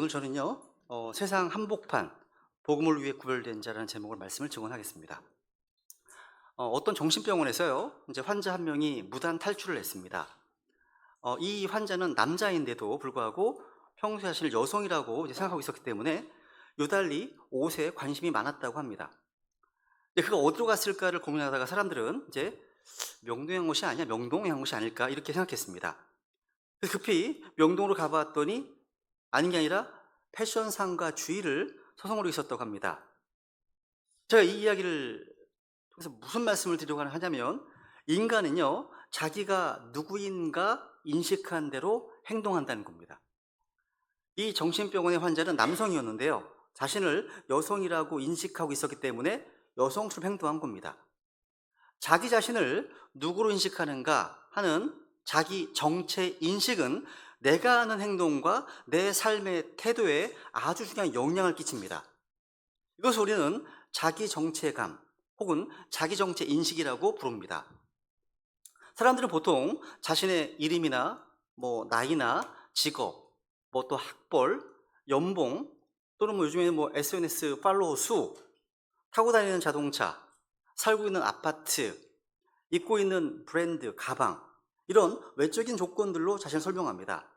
오늘 저는요, 세상 한복판, 복음을 위해 구별된 자라는 제목을 말씀을 증언하겠습니다. 어떤 정신병원에서요, 이제 환자 한 명이 무단 탈출을 했습니다. 이 환자는 남자인데도 불구하고 평소에 사실 여성이라고 이제 생각하고 있었기 때문에 유달리 옷에 관심이 많았다고 합니다. 근데 그가 어디로 갔을까를 고민하다가 사람들은 이제 명동의 옷이 아니야, 명동의 옷이 아닐까 이렇게 생각했습니다. 그래서 급히 명동으로 가봤더니 아닌 게 아니라 패션상과 주의를 서성으로 있었다고 합니다. 제가 이 이야기를 통해서 무슨 말씀을 드리려고 하냐면, 인간은요, 자기가 누구인가 인식한 대로 행동한다는 겁니다. 이 정신병원의 환자는 남성이었는데요, 자신을 여성이라고 인식하고 있었기 때문에 여성처럼 행동한 겁니다. 자기 자신을 누구로 인식하는가 하는 자기 정체 인식은 내가 하는 행동과 내 삶의 태도에 아주 중요한 영향을 끼칩니다. 이것을 우리는 자기 정체감 혹은 자기 정체 인식이라고 부릅니다. 사람들은 보통 자신의 이름이나 나이나 직업, 또 학벌, 연봉, 또는 요즘에는 SNS 팔로워 수, 타고 다니는 자동차, 살고 있는 아파트, 입고 있는 브랜드, 가방, 이런 외적인 조건들로 자신을 설명합니다.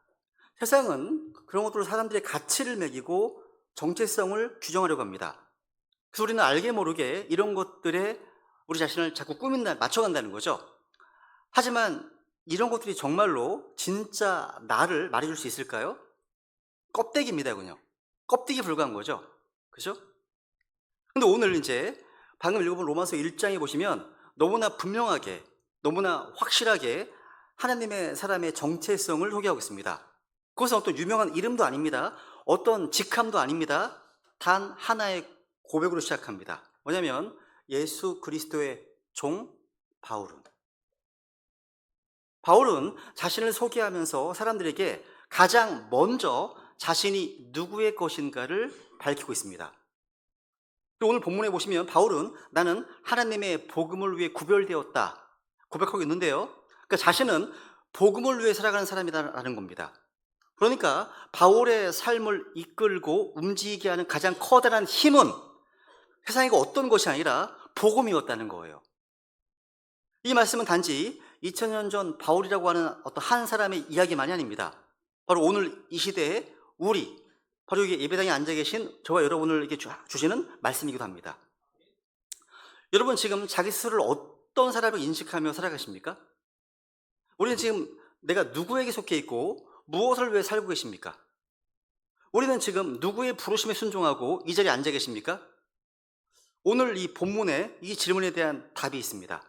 세상은 그런 것들로 사람들의 가치를 매기고 정체성을 규정하려고 합니다. 그래서 우리는 알게 모르게 이런 것들에 우리 자신을 자꾸 맞춰간다는 거죠. 하지만 이런 것들이 정말로 진짜 나를 말해줄 수 있을까요? 껍데기입니다, 그냥. 껍데기 불과한 거죠. 그죠? 근데 오늘 이제 방금 읽어본 로마서 1장에 보시면 너무나 분명하게, 너무나 확실하게 하나님의 사람의 정체성을 소개하고 있습니다. 그것은 어떤 유명한 이름도 아닙니다. 어떤 직함도 아닙니다. 단 하나의 고백으로 시작합니다. 뭐냐면 예수 그리스도의 종 바울은. 바울은 자신을 소개하면서 사람들에게 가장 먼저 자신이 누구의 것인가를 밝히고 있습니다. 오늘 본문에 보시면 바울은 나는 하나님의 복음을 위해 구별되었다 고백하고 있는데요, 그러니까 자신은 복음을 위해 살아가는 사람이라는 겁니다. 그러니까 바울의 삶을 이끌고 움직이게 하는 가장 커다란 힘은 세상이가 어떤 것이 아니라 복음이었다는 거예요. 이 말씀은 단지 2000년 전 바울이라고 하는 어떤 한 사람의 이야기만이 아닙니다. 바로 오늘 이 시대에 우리, 바로 여기 예배당에 앉아 계신 저와 여러분을 주시는 말씀이기도 합니다. 여러분 지금 자기 스스로를 어떤 사람을 인식하며 살아가십니까? 우리는 지금 내가 누구에게 속해 있고 무엇을 위해 살고 계십니까? 우리는 지금 누구의 부르심에 순종하고 이 자리에 앉아 계십니까? 오늘 이 본문에 이 질문에 대한 답이 있습니다.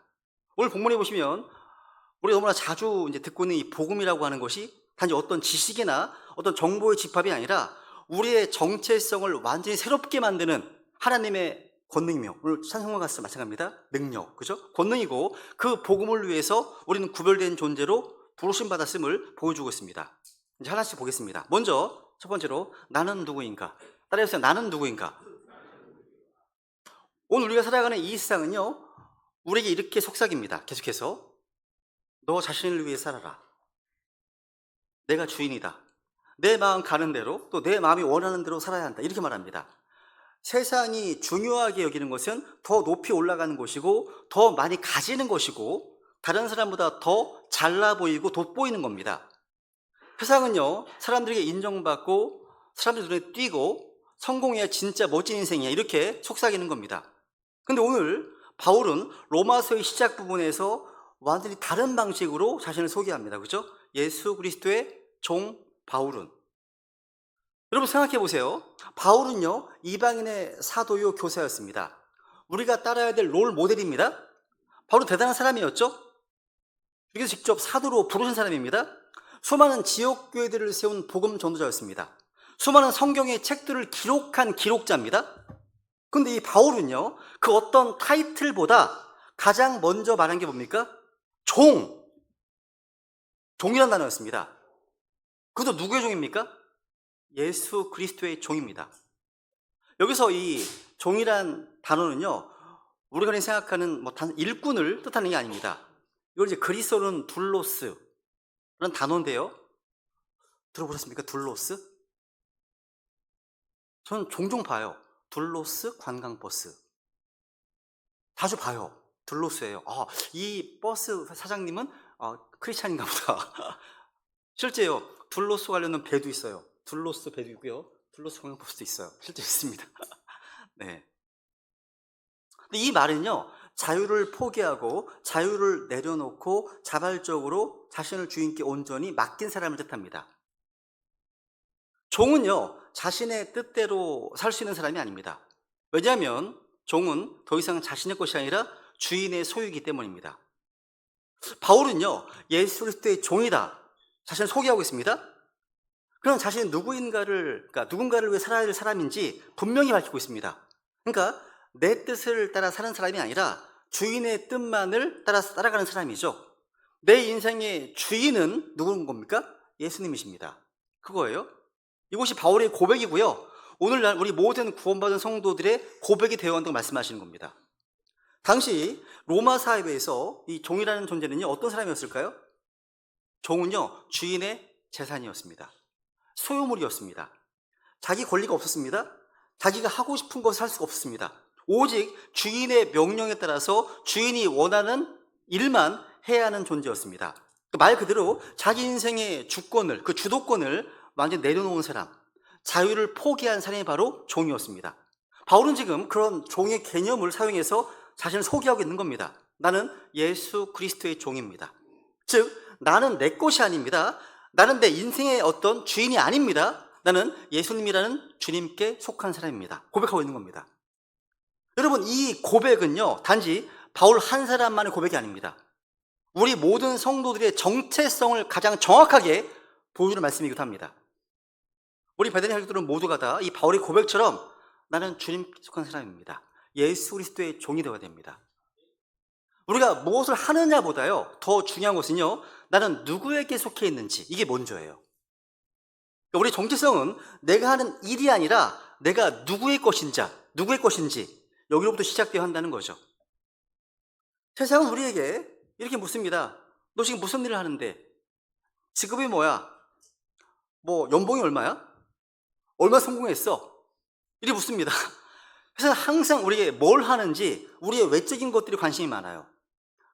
오늘 본문에 보시면 우리 너무나 자주 이제 듣고 있는 이 복음이라고 하는 것이 단지 어떤 지식이나 어떤 정보의 집합이 아니라 우리의 정체성을 완전히 새롭게 만드는 하나님의 권능이며, 오늘 찬송과 같이 마찬가지입니다. 능력, 그죠? 권능이고 그 복음을 위해서 우리는 구별된 존재로 부르심 받았음을 보여주고 있습니다. 이제 하나씩 보겠습니다. 먼저 첫 번째로 나는 누구인가? 따라해보세요. 나는 누구인가? 오늘 우리가 살아가는 이 세상은요, 우리에게 이렇게 속삭입니다. 계속해서 너 자신을 위해 살아라. 내가 주인이다. 내 마음 가는 대로, 또 내 마음이 원하는 대로 살아야 한다. 이렇게 말합니다. 세상이 중요하게 여기는 것은 더 높이 올라가는 것이고 더 많이 가지는 것이고 다른 사람보다 더 잘나 보이고 돋보이는 겁니다. 세상은요, 사람들에게 인정받고 사람들 눈에 띄고 성공해야 진짜 멋진 인생이야, 이렇게 속삭이는 겁니다. 근데 오늘 바울은 로마서의 시작 부분에서 완전히 다른 방식으로 자신을 소개합니다. 그죠? 예수 그리스도의 종 바울은. 여러분 생각해 보세요. 바울은요, 이방인의 사도요 교사였습니다. 우리가 따라야 될 롤 모델입니다. 바울은 대단한 사람이었죠. 그래서 직접 사도로 부르신 사람입니다. 수많은 지역교회들을 세운 복음 전도자였습니다. 수많은 성경의 책들을 기록한 기록자입니다. 근데 이 바울은요, 그 어떤 타이틀보다 가장 먼저 말한 게 뭡니까? 종이란 단어였습니다. 그것도 누구의 종입니까? 예수 그리스도의 종입니다. 여기서 이 종이란 단어는요, 우리가 흔히 생각하는 일꾼을 뜻하는 게 아닙니다. 이걸 이제 그리스어로는 둘로스라는 단어인데요. 들어보셨습니까? 둘로스? 저는 종종 봐요. 둘로스 관광버스. 자주 봐요. 둘로스예요. 이 버스 사장님은 크리스찬인가 보다. 실제요. 둘로스 관련된 배도 있어요. 둘로스 배도 있고요. 둘로스 관광버스도 있어요. 실제 있습니다. 네. 근데 이 말은요. 자유를 포기하고 자유를 내려놓고 자발적으로 자신을 주인께 온전히 맡긴 사람을 뜻합니다. 종은요. 자신의 뜻대로 살 수 있는 사람이 아닙니다. 왜냐하면 종은 더 이상 자신의 것이 아니라 주인의 소유이기 때문입니다. 바울은요. 예수 그리스도의 종이다. 자신을 소개하고 있습니다. 그럼 자신이 누군가를 위해 살아야 될 사람인지 분명히 밝히고 있습니다. 그러니까 내 뜻을 따라 사는 사람이 아니라 주인의 뜻만을 따라가는 사람이죠. 내 인생의 주인은 누군 겁니까? 예수님이십니다. 그거예요. 이것이 바울의 고백이고요. 오늘날 우리 모든 구원받은 성도들의 고백이 되어야 한다고 말씀하시는 겁니다. 당시 로마 사회에서 이 종이라는 존재는요, 어떤 사람이었을까요? 종은요, 주인의 재산이었습니다. 소유물이었습니다. 자기 권리가 없었습니다. 자기가 하고 싶은 것을 할 수가 없었습니다. 오직 주인의 명령에 따라서 주인이 원하는 일만 해야 하는 존재였습니다. 말 그대로 자기 인생의 주권을, 그 주도권을 완전히 내려놓은 사람, 자유를 포기한 사람이 바로 종이었습니다. 바울은 지금 그런 종의 개념을 사용해서 자신을 소개하고 있는 겁니다. 나는 예수 그리스도의 종입니다. 즉 나는 내 것이 아닙니다. 나는 내 인생의 어떤 주인이 아닙니다. 나는 예수님이라는 주님께 속한 사람입니다. 고백하고 있는 겁니다. 여러분, 이 고백은요, 단지 바울 한 사람만의 고백이 아닙니다. 우리 모든 성도들의 정체성을 가장 정확하게 보여주는 말씀이기도 합니다. 우리 베드레 혈족들은 모두가 다 이 바울의 고백처럼 나는 주님께 속한 사람입니다. 예수 그리스도의 종이 되어야 됩니다. 우리가 무엇을 하느냐보다요, 더 중요한 것은요, 나는 누구에게 속해 있는지, 이게 먼저예요. 우리 정체성은 내가 하는 일이 아니라 내가 누구의 것인지 여기로부터 시작되어야 한다는 거죠. 세상은 우리에게 이렇게 묻습니다. 너 지금 무슨 일을 하는데? 직업이 뭐야? 연봉이 얼마야? 얼마 성공했어? 이렇게 묻습니다. 그래서 항상 우리에게 뭘 하는지 우리의 외적인 것들이 관심이 많아요.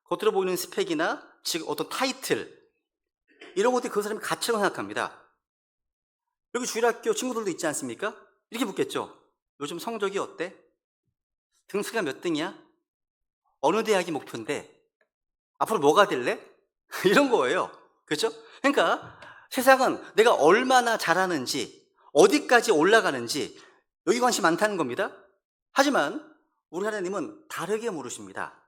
겉으로 보이는 스펙이나 즉 어떤 타이틀, 이런 것들이 그 사람의 가치라고 생각합니다. 여기 주일학교 친구들도 있지 않습니까? 이렇게 묻겠죠. 요즘 성적이 어때? 등수가 몇 등이야? 어느 대학이 목표인데? 앞으로 뭐가 될래? 이런 거예요. 그렇죠? 그러니까 세상은 내가 얼마나 잘하는지, 어디까지 올라가는지 여기 관심이 많다는 겁니다. 하지만 우리 하나님은 다르게 물으십니다.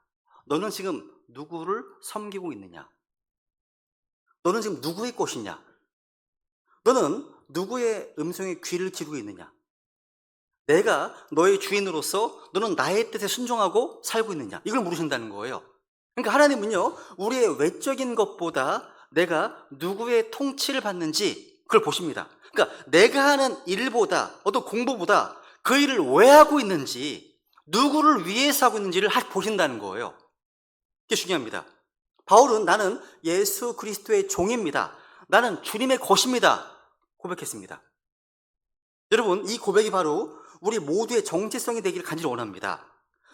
너는 지금 누구를 섬기고 있느냐? 너는 지금 누구의 것이냐? 너는 누구의 음성에 귀를 기울이고 있느냐? 내가 너의 주인으로서 너는 나의 뜻에 순종하고 살고 있느냐? 이걸 물으신다는 거예요. 그러니까 하나님은요, 우리의 외적인 것보다 내가 누구의 통치를 받는지 그걸 보십니다. 그러니까 내가 하는 일보다, 어떤 공부보다 그 일을 왜 하고 있는지, 누구를 위해서 하고 있는지를 보신다는 거예요. 이게 중요합니다. 바울은 나는 예수 그리스도의 종입니다. 나는 주님의 것입니다. 고백했습니다. 여러분, 이 고백이 바로 우리 모두의 정체성이 되기를 간절히 원합니다.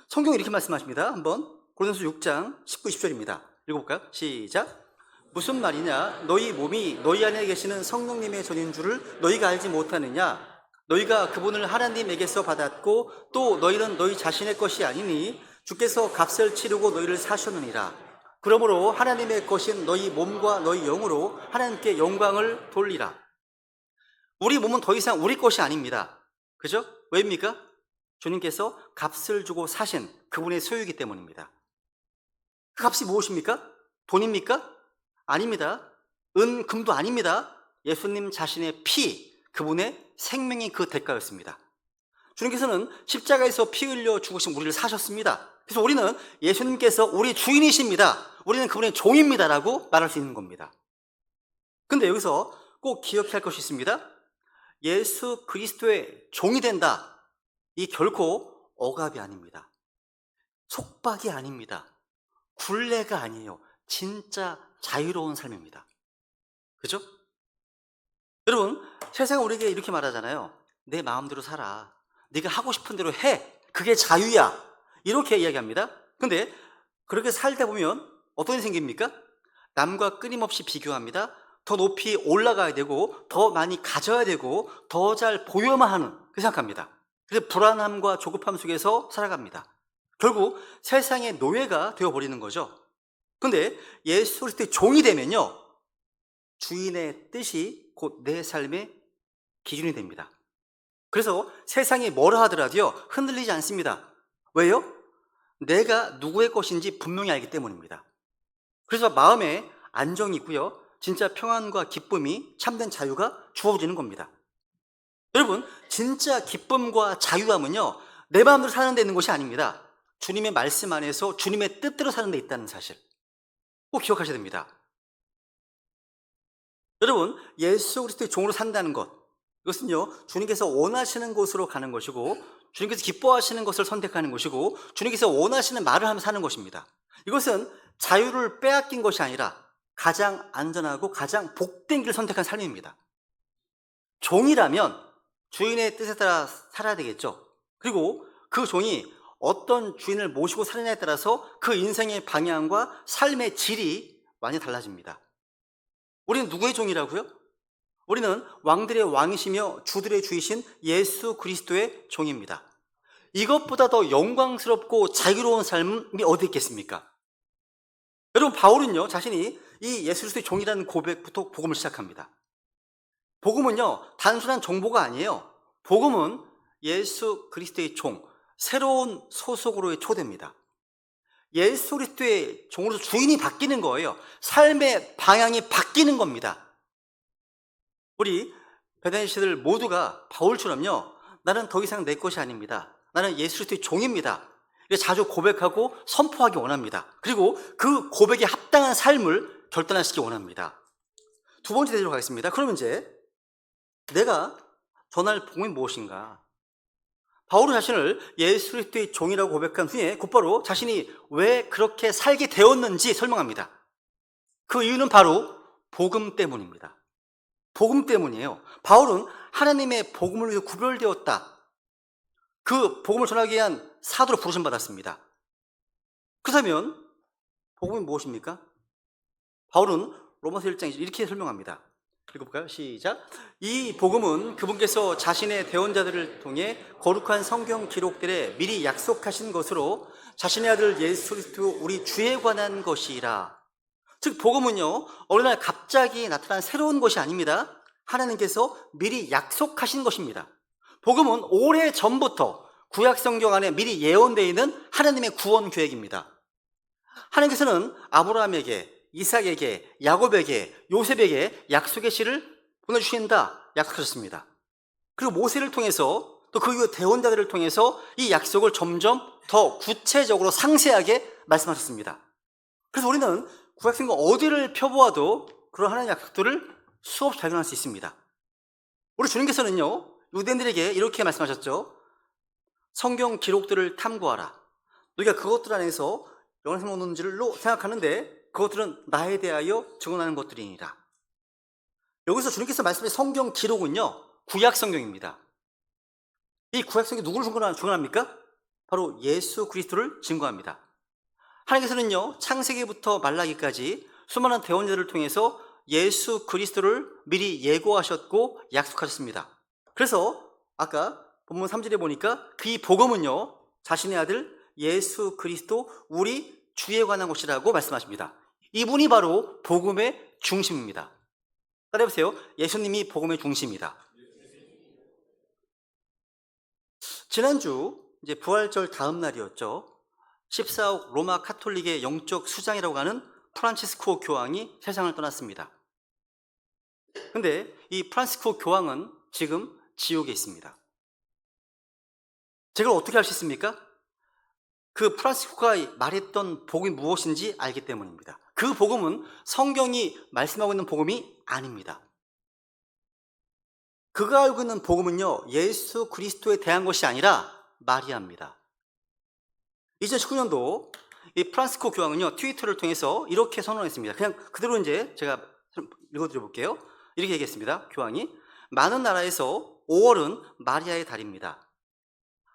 성경이 이렇게 말씀하십니다. 한번 고린도서 6장 19, 20절입니다. 읽어볼까요? 시작. 무슨 말이냐? 너희 몸이 너희 안에 계시는 성령님의 전인 줄을 너희가 알지 못하느냐? 너희가 그분을 하나님에게서 받았고 또 너희는 너희 자신의 것이 아니니 주께서 값을 치르고 너희를 사셨느니라. 그러므로 하나님의 것인 너희 몸과 너희 영으로 하나님께 영광을 돌리라. 우리 몸은 더 이상 우리 것이 아닙니다. 그죠? 왜입니까? 주님께서 값을 주고 사신 그분의 소유이기 때문입니다. 그 값이 무엇입니까? 돈입니까? 아닙니다. 은, 금도 아닙니다. 예수님 자신의 피, 그분의 생명이 그 대가였습니다. 주님께서는 십자가에서 피 흘려 죽으신 우리를 사셨습니다. 그래서 우리는 예수님께서 우리 주인이십니다. 우리는 그분의 종입니다라고 말할 수 있는 겁니다. 근데 여기서 꼭 기억해야 할 것이 있습니다. 예수 그리스도의 종이 된다. 이 결코 억압이 아닙니다. 속박이 아닙니다. 굴레가 아니에요. 진짜 자유로운 삶입니다. 그죠? 여러분, 세상은 우리에게 이렇게 말하잖아요. 내 마음대로 살아. 네가 하고 싶은 대로 해. 그게 자유야. 이렇게 이야기합니다. 근데 그렇게 살다 보면 어떤 일이 생깁니까? 남과 끊임없이 비교합니다. 더 높이 올라가야 되고 더 많이 가져야 되고 더 잘 보여야만 하는 그렇게 생각합니다. 그래서 불안함과 조급함 속에서 살아갑니다. 결국 세상의 노예가 되어버리는 거죠. 근데 예수 그리스도의 종이 되면요, 주인의 뜻이 곧 내 삶의 기준이 됩니다. 그래서 세상이 뭐라 하더라도요 흔들리지 않습니다. 왜요? 내가 누구의 것인지 분명히 알기 때문입니다. 그래서 마음에 안정이 있고요, 진짜 평안과 기쁨이, 참된 자유가 주어지는 겁니다. 여러분, 진짜 기쁨과 자유함은요 내 마음대로 사는 데 있는 것이 아닙니다. 주님의 말씀 안에서 주님의 뜻대로 사는 데 있다는 사실 꼭 기억하셔야 됩니다. 여러분, 예수 그리스도의 종으로 산다는 것, 이것은요 주님께서 원하시는 곳으로 가는 것이고 주님께서 기뻐하시는 것을 선택하는 것이고 주님께서 원하시는 말을 하며 사는 것입니다. 이것은 자유를 빼앗긴 것이 아니라 가장 안전하고 가장 복된 길을 선택한 삶입니다. 종이라면 주인의 뜻에 따라 살아야 되겠죠. 그리고 그 종이 어떤 주인을 모시고 사느냐에 따라서 그 인생의 방향과 삶의 질이 많이 달라집니다. 우리는 누구의 종이라고요? 우리는 왕들의 왕이시며 주들의 주이신 예수 그리스도의 종입니다. 이것보다 더 영광스럽고 자유로운 삶이 어디 있겠습니까? 여러분, 바울은요 자신이 이 예수 그리스도의 종이라는 고백부터 복음을 시작합니다. 복음은요 단순한 정보가 아니에요. 복음은 예수 그리스도의 종, 새로운 소속으로의 초대입니다. 예수 그리스도의 종으로서 주인이 바뀌는 거예요. 삶의 방향이 바뀌는 겁니다. 우리 베다니 씨들 모두가 바울처럼요, 나는 더 이상 내 것이 아닙니다. 나는 예수 그리스도의 종입니다. 이렇게 자주 고백하고 선포하기 원합니다. 그리고 그 고백에 합당한 삶을 결단하시기 원합니다. 두 번째 대지로 가겠습니다. 그러면 이제 내가 전할 복음이 무엇인가? 바울은 자신을 예수 그리스도의 종이라고 고백한 후에 곧바로 자신이 왜 그렇게 살게 되었는지 설명합니다. 그 이유는 바로 복음 때문입니다. 복음 때문이에요. 바울은 하나님의 복음을 위해 구별되었다. 그 복음을 전하기 위한 사도로 부르심 받았습니다. 그렇다면 복음이 무엇입니까? 바울은 로마서 1장 이렇게 설명합니다. 읽어볼까요? 시작. 이 복음은 그분께서 자신의 대언자들을 통해 거룩한 성경 기록들에 미리 약속하신 것으로 자신의 아들 예수 그리스도 우리 주에 관한 것이라. 즉 복음은요 어느 날 갑자기 나타난 새로운 것이 아닙니다. 하나님께서 미리 약속하신 것입니다. 복음은 오래전부터 구약 성경 안에 미리 예언되어 있는 하나님의 구원 계획입니다. 하나님께서는 아브라함에게, 이삭에게, 야곱에게, 요셉에게 약속의 씨를 보내주신다 약속하셨습니다. 그리고 모세를 통해서 또 그 이후 대언자들을 통해서 이 약속을 점점 더 구체적으로 상세하게 말씀하셨습니다. 그래서 우리는 구약성경 어디를 펴보아도 그런 하나님의 약속들을 수없이 발견할 수 있습니다. 우리 주님께서는요 유대인들에게 이렇게 말씀하셨죠. 성경 기록들을 탐구하라. 너희가 그것들 안에서 영원한 생명 얻는 줄로 생각하는데 그것들은 나에 대하여 증언하는 것들이니라. 여기서 주님께서 말씀하신 성경 기록은요 구약 성경입니다. 이 구약 성경이 누구를 증언합니까? 바로 예수 그리스도를 증거합니다. 하나님께서는요 창세기부터 말라기까지 수많은 대언자들을 통해서 예수 그리스도를 미리 예고하셨고 약속하셨습니다. 그래서 아까 본문 3절에 보니까 그 복음은요 자신의 아들 예수 그리스도 우리 주에 관한 것이라고 말씀하십니다. 이분이 바로 복음의 중심입니다. 따라해보세요. 예수님이 복음의 중심이다. 지난주 이제 부활절 다음 날이었죠. 14억 로마 카톨릭의 영적 수장이라고 하는 프란치스코 교황이 세상을 떠났습니다. 근데 이 프란치스코 교황은 지금 지옥에 있습니다. 제가 어떻게 알 수 있습니까? 그 프란치스코가 말했던 복음이 무엇인지 알기 때문입니다. 그 복음은 성경이 말씀하고 있는 복음이 아닙니다. 그가 알고 있는 복음은요 예수 그리스도에 대한 것이 아니라 마리아입니다. 2019년도 이 프란치스코 교황은요 트위터를 통해서 이렇게 선언했습니다. 그냥 그대로 이제 제가 읽어드려 볼게요. 이렇게 얘기했습니다. 교황이 많은 나라에서 5월은 마리아의 달입니다.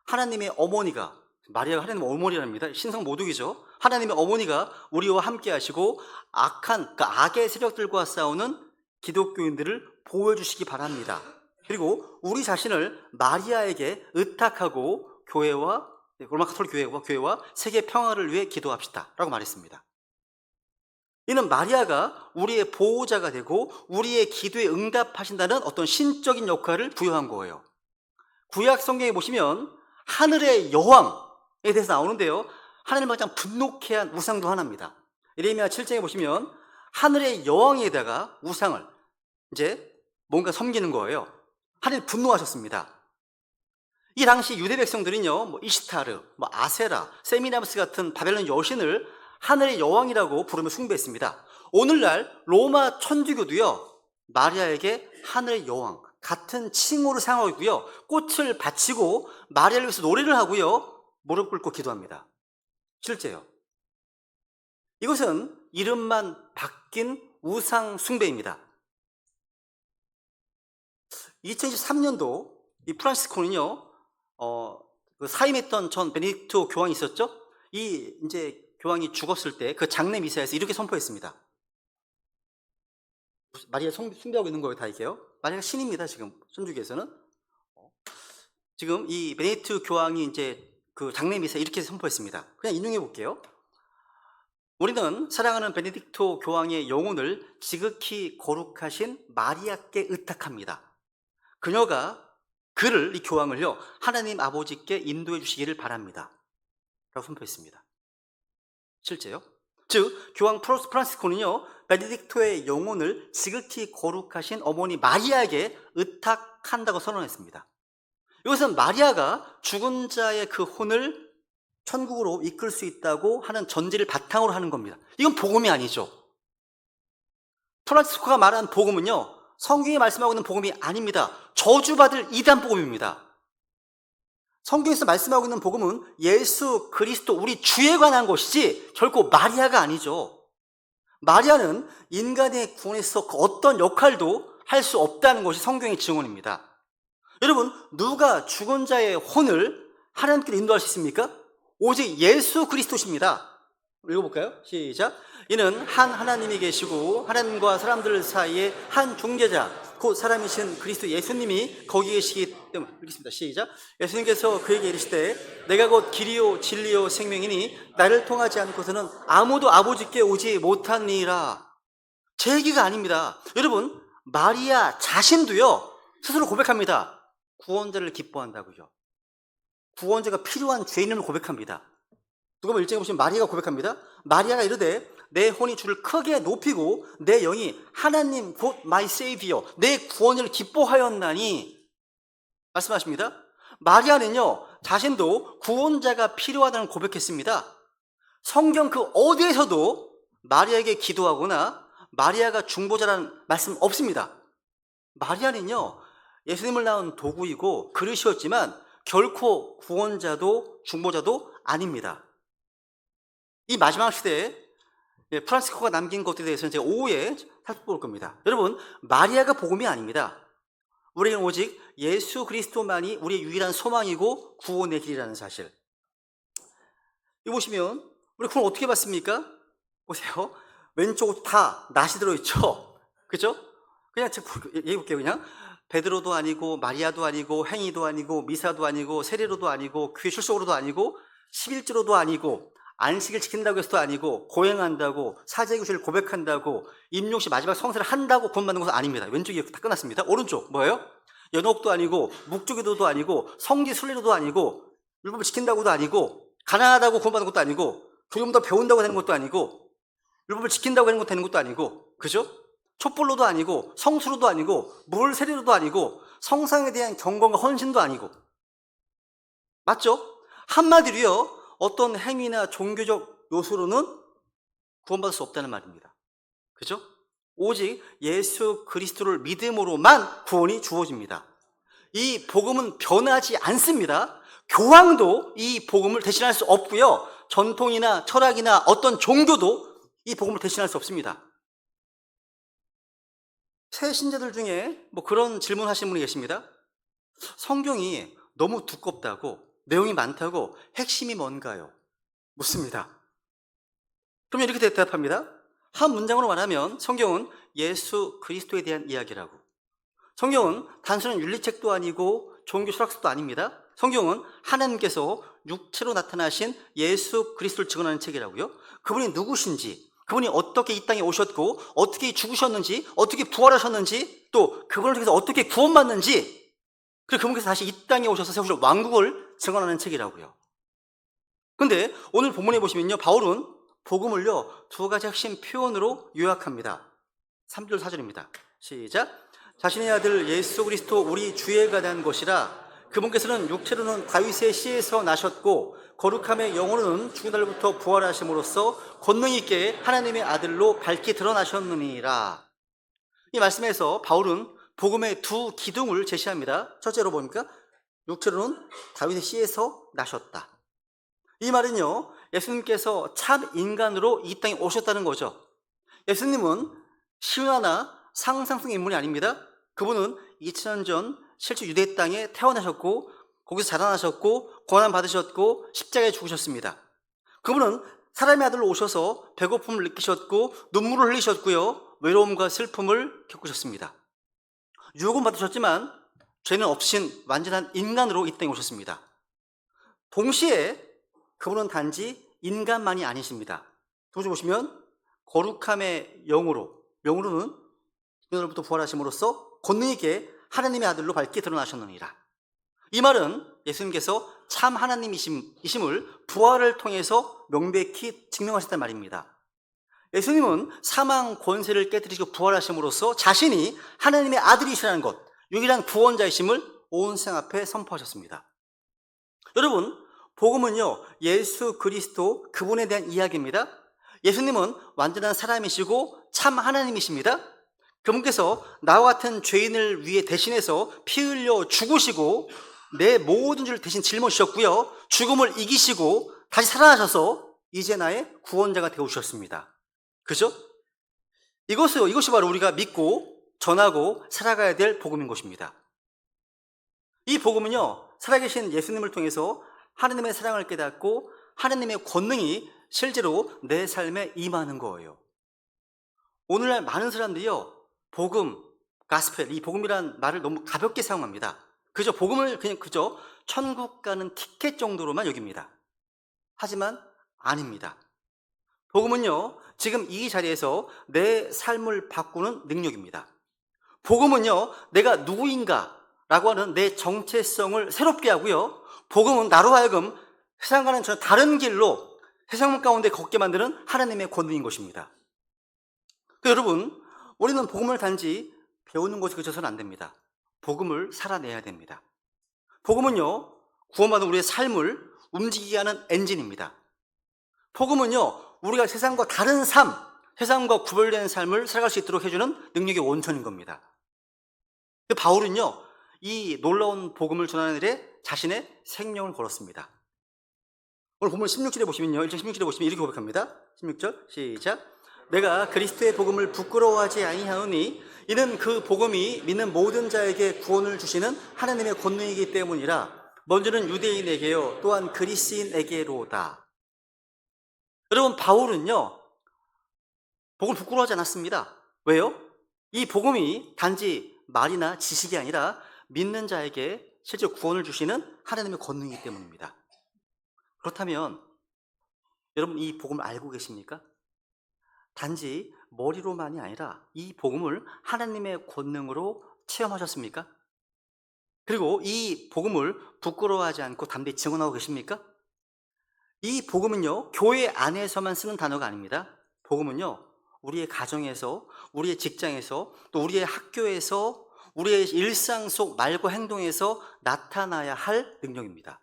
하나님의 어머니가, 마리아가 하나님의 어머니랍니다. 신성 모독이죠. 하나님의 어머니가 우리와 함께 하시고 그러니까 악의 세력들과 싸우는 기독교인들을 보호해 주시기 바랍니다. 그리고 우리 자신을 마리아에게 의탁하고 로마 가톨릭 교회와 세계 평화를 위해 기도합시다 라고 말했습니다. 이는 마리아가 우리의 보호자가 되고 우리의 기도에 응답하신다는 어떤 신적인 역할을 부여한 거예요. 구약 성경에 보시면 하늘의 여왕에 대해서 나오는데요, 하나님을 가장 분노케 한 우상도 하나입니다. 예레미야 7장에 보시면 하늘의 여왕에다가 우상을 이제 뭔가 섬기는 거예요. 하나님 분노하셨습니다. 이 당시 유대 백성들은요, 이시타르, 아세라, 세미나무스 같은 바벨론 여신을 하늘의 여왕이라고 부르며 숭배했습니다. 오늘날 로마 천주교도요, 마리아에게 하늘의 여왕, 같은 칭호를 사용하고 있고요, 꽃을 바치고 마리아를 위해서 노래를 하고요, 무릎 꿇고 기도합니다. 실제요. 이것은 이름만 바뀐 우상 숭배입니다. 2023년도 이 프란시스코는요, 사임했던 전 베네딕토 교황이 있었죠? 이 이제 교황이 죽었을 때 그 장례 미사에서 이렇게 선포했습니다. 마리아 숭배하고 있는 거예요, 다 이게요. 마리아가 신입니다, 지금 천주교에서는. 지금 이 베네딕토 교황이 이제 그 장례 미사에 이렇게 선포했습니다. 그냥 인용해 볼게요. 우리는 사랑하는 베네딕토 교황의 영혼을 지극히 거룩하신 마리아께 의탁합니다. 그녀가 이 교황을요, 하나님 아버지께 인도해 주시기를 바랍니다 라고 선포했습니다. 실제요. 즉 교황 프란시스코는요, 베네딕토의 영혼을 지극히 거룩하신 어머니 마리아에게 의탁한다고 선언했습니다. 이것은 마리아가 죽은 자의 그 혼을 천국으로 이끌 수 있다고 하는 전제를 바탕으로 하는 겁니다. 이건 복음이 아니죠. 프란시스코가 말한 복음은요, 성경이 말씀하고 있는 복음이 아닙니다. 저주받을 이단 복음입니다. 성경에서 말씀하고 있는 복음은 예수 그리스도 우리 주에 관한 것이지 결코 마리아가 아니죠. 마리아는 인간의 구원에서 그 어떤 역할도 할 수 없다는 것이 성경의 증언입니다. 여러분, 누가 죽은 자의 혼을 하나님께로 인도할 수 있습니까? 오직 예수 그리스도십니다. 읽어볼까요? 시작. 이는 한 하나님이 계시고 하나님과 사람들 사이에 한 중재자 곧 사람이신 그리스도 예수님이 거기 계시기 때문에. 읽겠습니다. 시작. 예수님께서 그에게 이르시되 내가 곧 길이요 진리요 생명이니 나를 통하지 않고서는 아무도 아버지께 오지 못하니라. 제 얘기가 아닙니다. 여러분, 마리아 자신도요 스스로 고백합니다. 구원자를 기뻐한다고요. 구원자가 필요한 죄인을 고백합니다. 누가 보면 1장에 보시면 마리아가 고백합니다. 마리아가 이르되 내 혼이 주를 크게 높이고 내 영이 하나님 곧 마이 세이비어 내 구원을 기뻐하였나니 말씀하십니다. 마리아는요 자신도 구원자가 필요하다는 고백했습니다. 성경 그 어디에서도 마리아에게 기도하거나 마리아가 중보자라는 말씀 없습니다. 마리아는요 예수님을 낳은 도구이고 그릇이었지만 결코 구원자도 중보자도 아닙니다. 이 마지막 시대에 프란시스코가 남긴 것들에 대해서는 제가 오후에 살펴볼 겁니다. 여러분, 마리아가 복음이 아닙니다. 우리는 오직 예수 그리스도만이 우리의 유일한 소망이고 구원의 길이라는 사실. 이거 보시면 우리 구원 어떻게 받습니까? 보세요. 왼쪽 다 낫이 들어있죠? 그죠? 그냥 제가 얘기해볼게요. 그냥 베드로도 아니고 마리아도 아니고 행위도 아니고 미사도 아니고 세례로도 아니고 교회 출석으로도 아니고 11조로도 아니고 안식일 지킨다고 해서도 아니고 고행한다고 사제구실을 고백한다고 임용시 마지막 성사를 한다고 구원받는 것은 아닙니다. 왼쪽이 다 끝났습니다. 오른쪽 뭐예요? 연옥도 아니고 묵주기도도 아니고 성지 순례도 아니고 율법을 지킨다고도 아니고 가난하다고 구원받는 것도 아니고 조금 더 배운다고 되는 것도 아니고 율법을 지킨다고 되는 것도 아니고 그죠? 촛불로도 아니고 성수로도 아니고 물 세례로도 아니고 성상에 대한 경건과 헌신도 아니고 맞죠? 한마디로요 어떤 행위나 종교적 요소로는 구원받을 수 없다는 말입니다. 그죠? 오직 예수 그리스도를 믿음으로만 구원이 주어집니다. 이 복음은 변하지 않습니다. 교황도 이 복음을 대신할 수 없고요. 전통이나 철학이나 어떤 종교도 이 복음을 대신할 수 없습니다. 새 신자들 중에 그런 질문 하시는 분이 계십니다. 성경이 너무 두껍다고, 내용이 많다고 핵심이 뭔가요? 묻습니다. 그럼 이렇게 대답합니다. 한 문장으로 말하면 성경은 예수 그리스도에 대한 이야기라고. 성경은 단순한 윤리책도 아니고 종교 철학서도 아닙니다. 성경은 하나님께서 육체로 나타나신 예수 그리스도를 증언하는 책이라고요. 그분이 누구신지, 그분이 어떻게 이 땅에 오셨고 어떻게 죽으셨는지, 어떻게 부활하셨는지, 또 그분을 통해서 어떻게 구원받는지, 그리고 그분께서 다시 이 땅에 오셔서 세우실 왕국을 증언하는 책이라고요. 근데 오늘 본문에 보시면요, 바울은 복음을요 두 가지 핵심 표현으로 요약합니다. 3절 4절입니다. 시작. 자신의 아들 예수 그리스도 우리 주에 관한 것이라. 그분께서는 육체로는 다윗의 씨에서 나셨고 거룩함의 영으로는 죽은 날부터 부활하심으로써 권능 있게 하나님의 아들로 밝히 드러나셨느니라. 이 말씀에서 바울은 복음의 두 기둥을 제시합니다. 첫째로 뭡니까? 육체로는 다윗의 씨에서 나셨다. 이 말은요, 예수님께서 참 인간으로 이 땅에 오셨다는 거죠. 예수님은 신화나 상상 속 인물이 아닙니다. 그분은 2000년 전 실제 유대 땅에 태어나셨고 거기서 자라나셨고 고난 받으셨고 십자가에 죽으셨습니다. 그분은 사람의 아들로 오셔서 배고픔을 느끼셨고 눈물을 흘리셨고요, 외로움과 슬픔을 겪으셨습니다. 유혹은 받으셨지만 죄는 없으신 완전한 인간으로 이 땅에 오셨습니다. 동시에 그분은 단지 인간만이 아니십니다. 두 번째 보시면 거룩함의 영으로는 죽음으로부터 부활하심으로써 권능 있게 하나님의 아들로 밝게 드러나셨느니라. 이 말은 예수님께서 참 하나님이심을 부활을 통해서 명백히 증명하셨단 말입니다. 예수님은 사망 권세를 깨뜨리시고 부활하심으로써 자신이 하나님의 아들이시라는 것, 유일한 구원자이심을 온 세상 앞에 선포하셨습니다. 여러분, 복음은요 예수 그리스도 그분에 대한 이야기입니다. 예수님은 완전한 사람이시고 참 하나님이십니다. 그분께서 나와 같은 죄인을 위해 대신해서 피 흘려 죽으시고 내 모든 죄를 대신 짊어지셨고요, 죽음을 이기시고 다시 살아나셔서 이제 나의 구원자가 되어주셨습니다. 그죠? 이것이 바로 우리가 믿고 전하고 살아가야 될 복음인 것입니다. 이 복음은요 살아계신 예수님을 통해서 하나님의 사랑을 깨닫고 하나님의 권능이 실제로 내 삶에 임하는 거예요. 오늘날 많은 사람들이요 복음, 가스펠, 이 복음이라는 말을 너무 가볍게 사용합니다. 그저 복음을 그저 천국 가는 티켓 정도로만 여깁니다. 하지만 아닙니다. 복음은요 지금 이 자리에서 내 삶을 바꾸는 능력입니다. 복음은요 내가 누구인가 라고 하는 내 정체성을 새롭게 하고요, 복음은 나로 하여금 세상과는 전혀 다른 길로 세상 가운데 걷게 만드는 하나님의 권능인 것입니다. 여러분, 우리는 복음을 단지 배우는 것에 그쳐서는 안 됩니다. 복음을 살아내야 됩니다. 복음은요 구원받은 우리의 삶을 움직이게 하는 엔진입니다. 복음은요 우리가 세상과 다른 삶, 세상과 구별된 삶을 살아갈 수 있도록 해주는 능력의 원천인 겁니다. 바울은요 이 놀라운 복음을 전하는 일에 자신의 생명을 걸었습니다. 오늘 본문 16절에 보시면요, 1장 16절에 보시면 이렇게 고백합니다. 16절 시작. 내가 그리스도의 복음을 부끄러워하지 아니하오니 이는 그 복음이 믿는 모든 자에게 구원을 주시는 하나님의 권능이기 때문이라. 먼저는 유대인에게요 또한 그리스인에게로다. 여러분, 바울은요 복음을 부끄러워하지 않았습니다. 왜요? 이 복음이 단지 말이나 지식이 아니라 믿는 자에게 실제 구원을 주시는 하나님의 권능이기 때문입니다. 그렇다면 여러분, 이 복음을 알고 계십니까? 단지 머리로만이 아니라 이 복음을 하나님의 권능으로 체험하셨습니까? 그리고 이 복음을 부끄러워하지 않고 담대히 증언하고 계십니까? 이 복음은요 교회 안에서만 쓰는 단어가 아닙니다. 복음은요 우리의 가정에서, 우리의 직장에서, 또 우리의 학교에서, 우리의 일상 속 말과 행동에서 나타나야 할 능력입니다.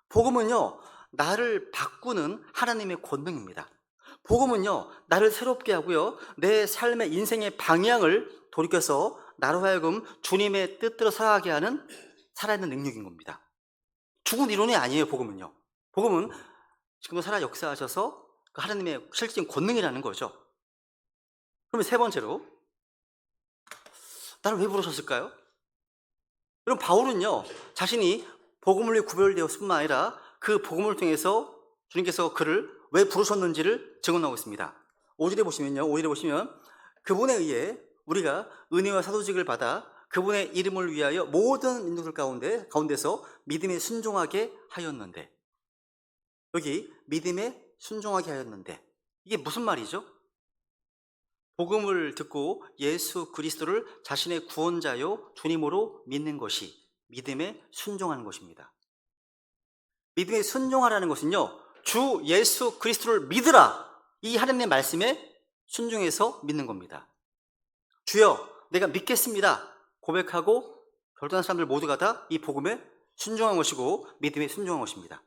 복음은요 나를 바꾸는 하나님의 권능입니다. 복음은요 나를 새롭게 하고요, 내 삶의 인생의 방향을 돌이켜서 나로 하여금 주님의 뜻대로 살아가게 하는 살아있는 능력인 겁니다. 죽은 이론이 아니에요. 복음은요, 복음은 지금도 살아 역사하셔서 그 하나님의 실질적인 권능이라는 거죠. 그러면 세 번째로, 나를 왜 부르셨을까요? 여러분, 바울은요, 자신이 복음을 위해 구별되었을 뿐만 아니라 그 복음을 통해서 주님께서 그를 왜 부르셨는지를 증언하고 있습니다. 5절에 보시면 그분에 의해 우리가 은혜와 사도직을 받아 그분의 이름을 위하여 모든 민족들 가운데서 믿음에 순종하게 하였는데, 여기 믿음에 순종하게 하였는데, 이게 무슨 말이죠? 복음을 듣고 예수 그리스도를 자신의 구원자요 주님으로 믿는 것이 믿음에 순종하는 것입니다. 믿음에 순종하라는 것은요, 주 예수 그리스도를 믿으라, 이 하나님의 말씀에 순종해서 믿는 겁니다. 주여 내가 믿겠습니다 고백하고 결단한 사람들 모두가 다 이 복음에 순종한 것이고 믿음에 순종한 것입니다.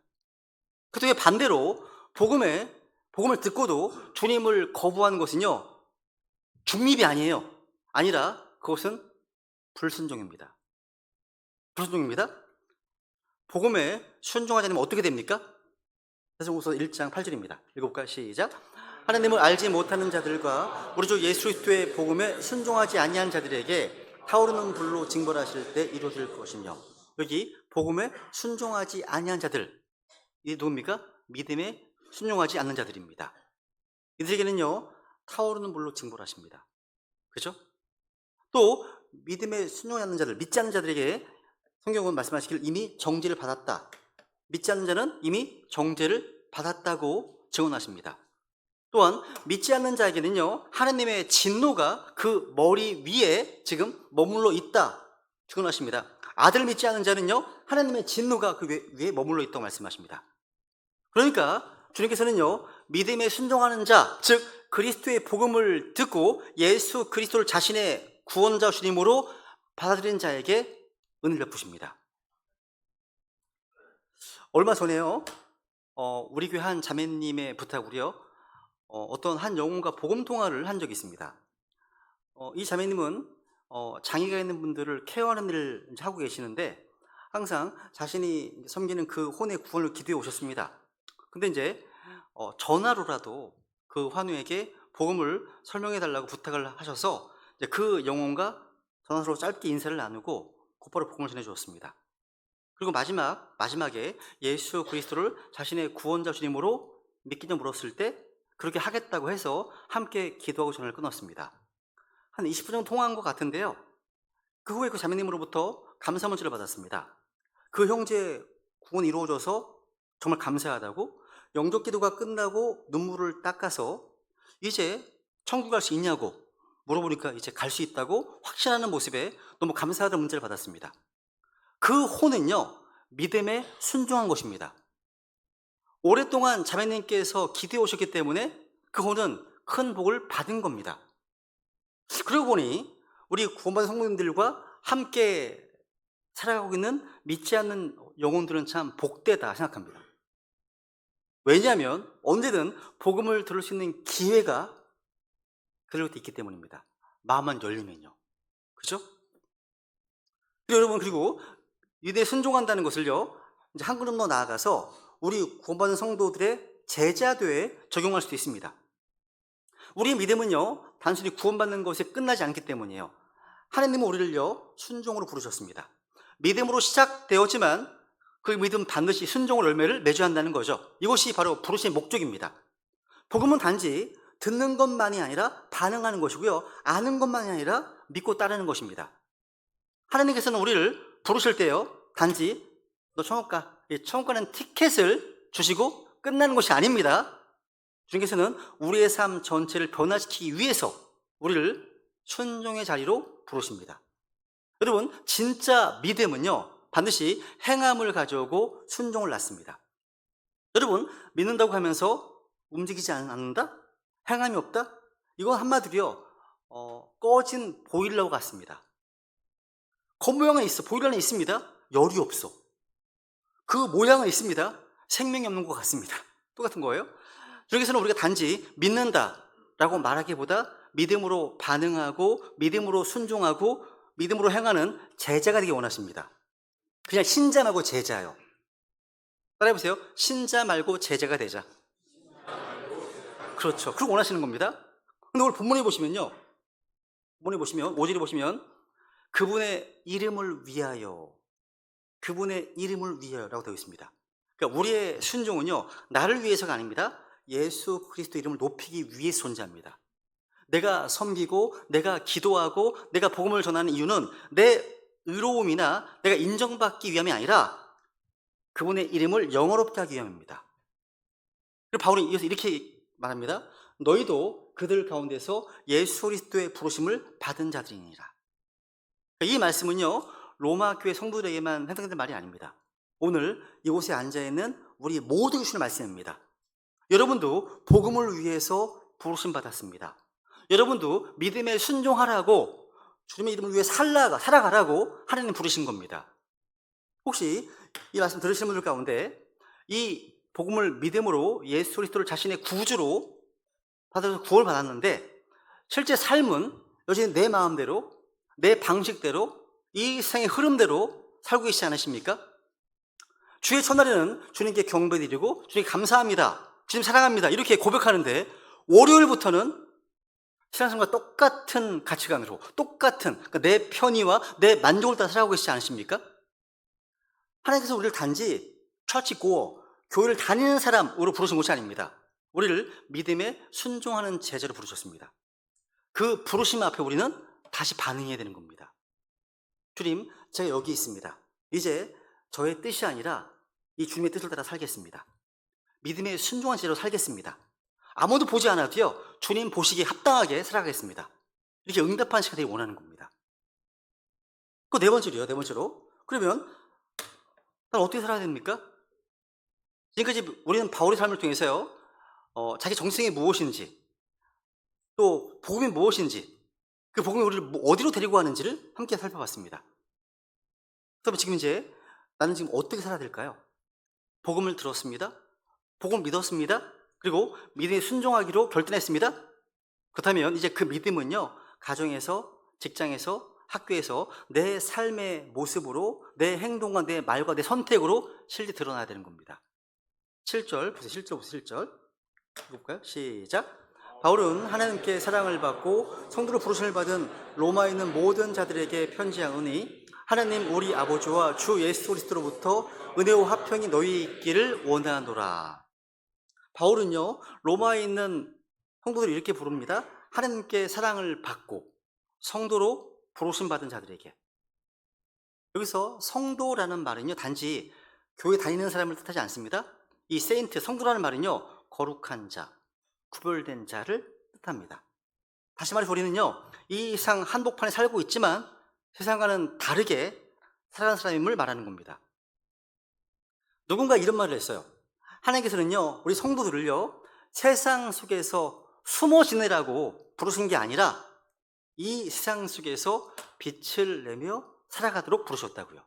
그런데 반대로 복음을 듣고도 주님을 거부하는 것은요, 중립이 아니라 그것은 불순종입니다. 복음에 순종하지 않으면 어떻게 됩니까? 사도행전서 1장 8절입니다. 읽어볼까요? 시작. 하나님을 알지 못하는 자들과 우리 주 예수 그리스도의 복음에 순종하지 아니한 자들에게 타오르는 불로 징벌하실 때 이루어질 것이며, 여기 복음에 순종하지 아니한 자들, 이 누굽니까? 믿음에 순종하지 않는 자들입니다. 이들에게는요, 타오르는 불로 징벌하십니다. 그죠? 또 믿음에 순종하지 않는 자들, 믿지 않는 자들에게 성경은 말씀하시길 이미 정죄를 받았다, 믿지 않는 자는 이미 정죄를 받았다고 증언하십니다. 또한 믿지 않는 자에게는요, 하나님의 진노가 그 머리 위에 지금 머물러 있다 증언하십니다. 아들 믿지 않는 자는요, 하나님의 진노가 그 위에 머물러 있다고 말씀하십니다. 그러니까 주님께서는요, 믿음에 순종하는 자, 즉 그리스도의 복음을 듣고 예수 그리스도를 자신의 구원자 주님으로 받아들인 자에게 은혜를 베푸십니다. 얼마 전에요, 우리 교회 한 자매님의 부탁으로요, 어떤 한 영혼과 복음 통화를 한 적이 있습니다. 이 자매님은 장애가 있는 분들을 케어하는 일을 하고 계시는데 항상 자신이 섬기는 그 혼의 구원을 기도해 오셨습니다. 근데 이제 전화로라도 그 환우에게 복음을 설명해 달라고 부탁을 하셔서 이제 그 영혼과 전화로 짧게 인사를 나누고 곧바로 복음을 전해 주었습니다. 그리고 마지막에 예수 그리스도를 자신의 구원자 주님으로 믿기냐 물었을 때 그렇게 하겠다고 해서 함께 기도하고 전화를 끊었습니다. 한 20분 정도 통화한 것 같은데요, 그 후에 그 자매님으로부터 감사 문자를 받았습니다. 그 형제 구원이 이루어져서 정말 감사하다고, 영접 기도가 끝나고 눈물을 닦아서 이제 천국 갈 수 있냐고 물어보니까 이제 갈 수 있다고 확신하는 모습에 너무 감사하다는 문자를 받았습니다. 그 혼은요, 믿음에 순종한 것입니다. 오랫동안 자매님께서 기도해 오셨기 때문에 그 혼은 큰 복을 받은 겁니다. 그러고 보니 우리 구원받은 성도님들과 함께 살아가고 있는 믿지 않는 영혼들은 참 복되다 생각합니다. 왜냐하면 언제든 복음을 들을 수 있는 기회가 그럴 때 있기 때문입니다. 마음만 열리면요. 그죠? 여러분, 그리고 믿음에 순종한다는 것을요, 이제 한 걸음 더 나아가서 우리 구원받은 성도들의 제자도에 적용할 수도 있습니다. 우리의 믿음은요, 단순히 구원받는 것에 끝나지 않기 때문이에요. 하나님은 우리를요, 순종으로 부르셨습니다. 믿음으로 시작되었지만 그 믿음 반드시 순종의 열매를 맺어야 한다는 거죠. 이것이 바로 부르심의 목적입니다. 복음은 단지 듣는 것만이 아니라 반응하는 것이고요, 아는 것만이 아니라 믿고 따르는 것입니다. 하나님께서는 우리를 부르실 때요, 단지 너 천국 가, 천국 가는 티켓을 주시고 끝나는 것이 아닙니다. 주님께서는 우리의 삶 전체를 변화시키기 위해서 우리를 순종의 자리로 부르십니다. 여러분, 진짜 믿음은요, 반드시 행함을 가져오고 순종을 낳습니다. 여러분, 믿는다고 하면서 움직이지 않는다? 행함이 없다? 이건 한마디로요, 꺼진 보일러 같습니다. 겉모양은 있어, 보일러는 있습니다. 열이 없어. 그 모양은 있습니다. 생명이 없는 것 같습니다. 똑같은 거예요. 여기서는 우리가 단지 믿는다라고 말하기보다 믿음으로 반응하고 믿음으로 순종하고 믿음으로 행하는 제자가 되기 원하십니다. 그냥 신자 말고 제자요. 따라해보세요. 신자 말고 제자가 되자. 그렇죠. 그걸 원하시는 겁니다. 근데 오늘 본문에 보시면요, 5절에 보시면 그분의 이름을 위하여, 그분의 이름을 위하여라고 되어 있습니다. 그러니까 우리의 순종은요, 나를 위해서가 아닙니다. 예수 그리스도 이름을 높이기 위해서 존재합니다. 내가 섬기고 내가 기도하고 내가 복음을 전하는 이유는 내 의로움이나 내가 인정받기 위함이 아니라 그분의 이름을 영어롭게 하기 위함입니다. 그리고 바울은 이어서 이렇게 말합니다. 너희도 그들 가운데서 예수 그리스도의 부르심을 받은 자들이니라. 이 말씀은요, 로마 교회 성도들에게만 해당되는 말이 아닙니다. 오늘 이곳에 앉아있는 우리 모두에게 주시는 말씀입니다. 여러분도 복음을 위해서 부르심 받았습니다. 여러분도 믿음에 순종하라고, 주님의 이름을 위해 살아가라고 하나님 부르신 겁니다. 혹시 이 말씀 들으시는 분들 가운데 이 복음을 믿음으로 예수 그리스도를 자신의 구주로 받아서 구원을 받았는데 실제 삶은 여전히 내 마음대로, 내 방식대로, 이 세상의 흐름대로 살고 계시지 않으십니까? 주의 첫날에는 주님께 경배드리고 주님께 감사합니다, 주님 사랑합니다 이렇게 고백하는데 월요일부터는 신앙생활과 똑같은 가치관으로, 똑같은, 그러니까 내 편의와 내 만족을 따라 살아가고 계시지 않으십니까? 하나님께서 우리를 단지 처치 고어, 교회를 다니는 사람으로 부르신 것이 아닙니다. 우리를 믿음에 순종하는 제자로 부르셨습니다. 그 부르심 앞에 우리는 다시 반응해야 되는 겁니다. 주님, 제가 여기 있습니다. 이제 저의 뜻이 아니라 이 주님의 뜻을 따라 살겠습니다. 믿음에 순종한 제자로 살겠습니다. 아무도 보지 않아도요, 주님 보시기에 합당하게 살아가겠습니다. 이렇게 응답하는 시간이 되기 원하는 겁니다. 그 네 번째로. 그러면 난 어떻게 살아야 됩니까? 지금까지 우리는 바울의 삶을 통해서요, 자기 정체성이 무엇인지, 또 복음이 무엇인지, 그 복음이 우리를 어디로 데리고 가는지를 함께 살펴봤습니다. 그러면 지금 이제 나는 지금 어떻게 살아야 될까요? 복음을 들었습니다. 복음을 믿었습니다. 그리고 믿음에 순종하기로 결단했습니다. 그렇다면 이제 그 믿음은요, 가정에서, 직장에서, 학교에서 내 삶의 모습으로, 내 행동과 내 말과 내 선택으로 실제 드러나야 되는 겁니다. 7절 보세요. 7절 읽어볼까요? 시작. 바울은 하나님께 사랑을 받고 성도로 부르심을 받은 로마에 있는 모든 자들에게 편지하오니 하나님 우리 아버지와 주 예수 그리스도로부터 은혜와 화평이 너희 있기를 원하노라. 바울은요, 로마에 있는 성도들을 이렇게 부릅니다. 하나님께 사랑을 받고 성도로 부르심 받은 자들에게. 여기서 성도라는 말은요, 단지 교회 다니는 사람을 뜻하지 않습니다. 이 세인트, 성도라는 말은요, 거룩한 자, 구별된 자를 뜻합니다. 다시 말해서 우리는요, 이 세상 한복판에 살고 있지만 세상과는 다르게 살아가는 사람임을 말하는 겁니다. 누군가 이런 말을 했어요. 하나님께서는요, 우리 성도들을요, 세상 속에서 숨어 지내라고 부르신 게 아니라 이 세상 속에서 빛을 내며 살아가도록 부르셨다고요.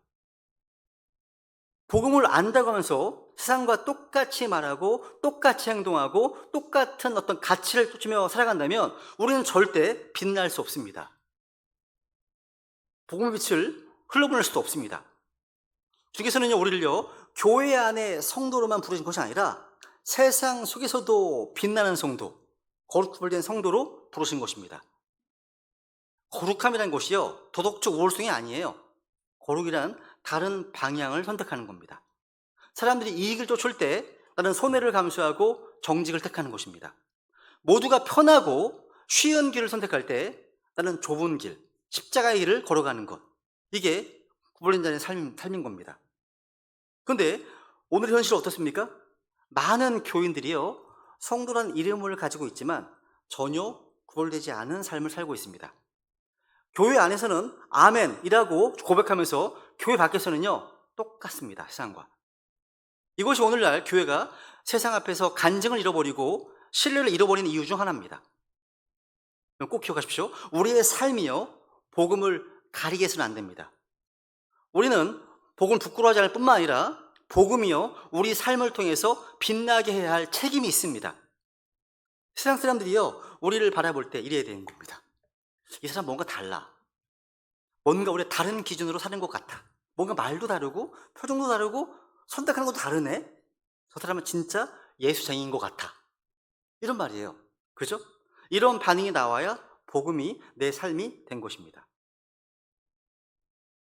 복음을 안다고 하면서 세상과 똑같이 말하고 똑같이 행동하고 똑같은 어떤 가치를 쫓으며 살아간다면 우리는 절대 빛날 수 없습니다. 복음의 빛을 흘러보낼 수도 없습니다. 주께서는요, 우리를요, 교회 안에 성도로만 부르신 것이 아니라 세상 속에서도 빛나는 성도, 거룩 구별된 성도로 부르신 것입니다. 거룩함이라는 것이요, 도덕적 우월성이 아니에요. 거룩이란 다른 방향을 선택하는 겁니다. 사람들이 이익을 쫓을 때 나는 손해를 감수하고 정직을 택하는 것입니다. 모두가 편하고 쉬운 길을 선택할 때 나는 좁은 길, 십자가의 길을 걸어가는 것. 이게 구별된 자의 삶인 겁니다. 그런데 오늘의 현실은 어떻습니까? 많은 교인들이요, 성도란 이름을 가지고 있지만 전혀 구별되지 않은 삶을 살고 있습니다. 교회 안에서는 아멘이라고 고백하면서 교회 밖에서는요, 똑같습니다. 세상과. 이것이 오늘날 교회가 세상 앞에서 간증을 잃어버리고 신뢰를 잃어버리는 이유 중 하나입니다. 꼭 기억하십시오. 우리의 삶이요, 복음을 가리게 해서는 안 됩니다. 우리는 복음을 부끄러워하지 않을 뿐만 아니라 복음이요, 우리 삶을 통해서 빛나게 해야 할 책임이 있습니다. 세상 사람들이요, 우리를 바라볼 때 이래야 되는 겁니다. 이 사람 뭔가 달라. 뭔가 우리 다른 기준으로 사는 것 같아. 뭔가 말도 다르고 표정도 다르고 선택하는 것도 다르네. 저 사람은 진짜 예수쟁이인 것 같아. 이런 말이에요. 그죠? 이런 반응이 나와야 복음이 내 삶이 된 것입니다.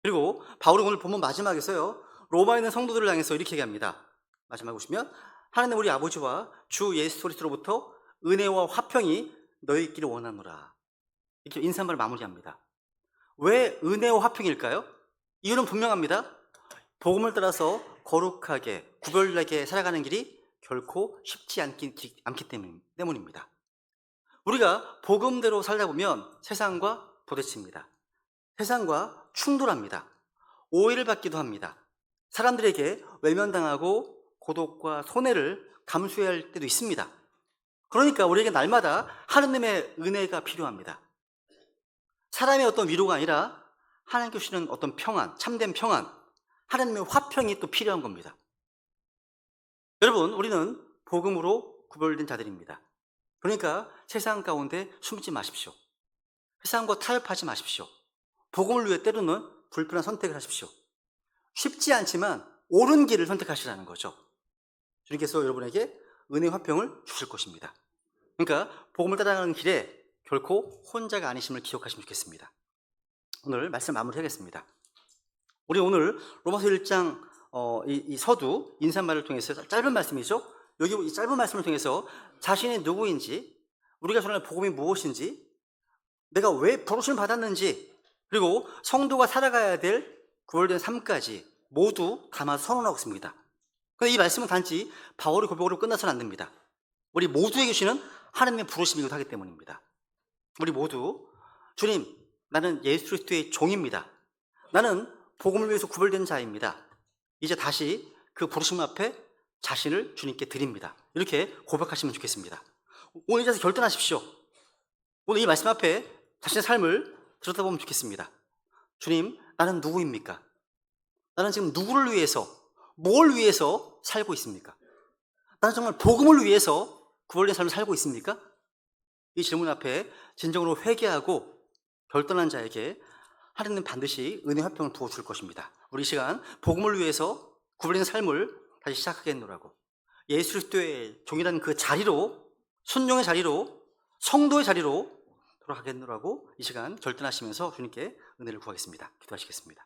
그리고 바울이 오늘 본문 마지막에서요, 로마에 있는 성도들을 향해서 이렇게 얘기합니다. 마지막에 보시면 하나님 우리 아버지와 주 예수 그리스도로부터 은혜와 화평이 너희끼리 원하노라. 이렇게 인사말을 마무리합니다. 왜 은혜와 화평일까요? 이유는 분명합니다. 복음을 따라서 거룩하게 구별나게 살아가는 길이 결코 쉽지 않기 때문입니다. 우리가 복음대로 살다 보면 세상과 부딪힙니다. 세상과 충돌합니다. 오해를 받기도 합니다. 사람들에게 외면당하고 고독과 손해를 감수해야 할 때도 있습니다. 그러니까 우리에게 날마다 하느님의 은혜가 필요합니다. 사람의 어떤 위로가 아니라 하나님께 주시는 어떤 평안, 참된 평안, 하나님의 화평이 또 필요한 겁니다. 여러분, 우리는 복음으로 구별된 자들입니다. 그러니까 세상 가운데 숨지 마십시오. 세상과 타협하지 마십시오. 복음을 위해 때로는 불편한 선택을 하십시오. 쉽지 않지만 옳은 길을 선택하시라는 거죠. 주님께서 여러분에게 은혜 화평을 주실 것입니다. 그러니까 복음을 따라가는 길에 결코 혼자가 아니심을 기억하시면 좋겠습니다. 오늘 말씀 마무리하겠습니다. 우리 오늘 로마서 1장 이 서두 인사말을 통해서 짧은 말씀이죠. 여기 이 짧은 말씀을 통해서 자신이 누구인지, 우리가 전하는 복음이 무엇인지, 내가 왜 부르심을 받았는지, 그리고 성도가 살아가야 될 구별된 삶까지 모두 담아서 선언하고 있습니다. 그런데 이 말씀은 단지 바울의 고백으로 끝나서는 안 됩니다. 우리 모두에게 주시는 하나님의 부르심이기도 하기 때문입니다. 우리 모두 주님, 나는 예수 그리스도의 종입니다. 나는 복음을 위해서 구별된 자입니다. 이제 다시 그 부르심 앞에 자신을 주님께 드립니다. 이렇게 고백하시면 좋겠습니다. 오늘 이 자리에서 결단하십시오. 오늘 이 말씀 앞에 자신의 삶을 들여다보면 좋겠습니다. 주님, 나는 누구입니까? 나는 지금 누구를 위해서, 뭘 위해서 살고 있습니까? 나는 정말 복음을 위해서 구별된 삶을 살고 있습니까? 이 질문 앞에 진정으로 회개하고 결단한 자에게 하나님은 반드시 은혜 화평을 부어줄 것입니다. 우리 이 시간 복음을 위해서 구별된 삶을 다시 시작하겠노라고, 예수 그리스도의 종이라는 그 자리로, 순종의 자리로, 성도의 자리로 돌아가겠노라고 이 시간 결단하시면서 주님께 은혜를 구하겠습니다. 기도하시겠습니다.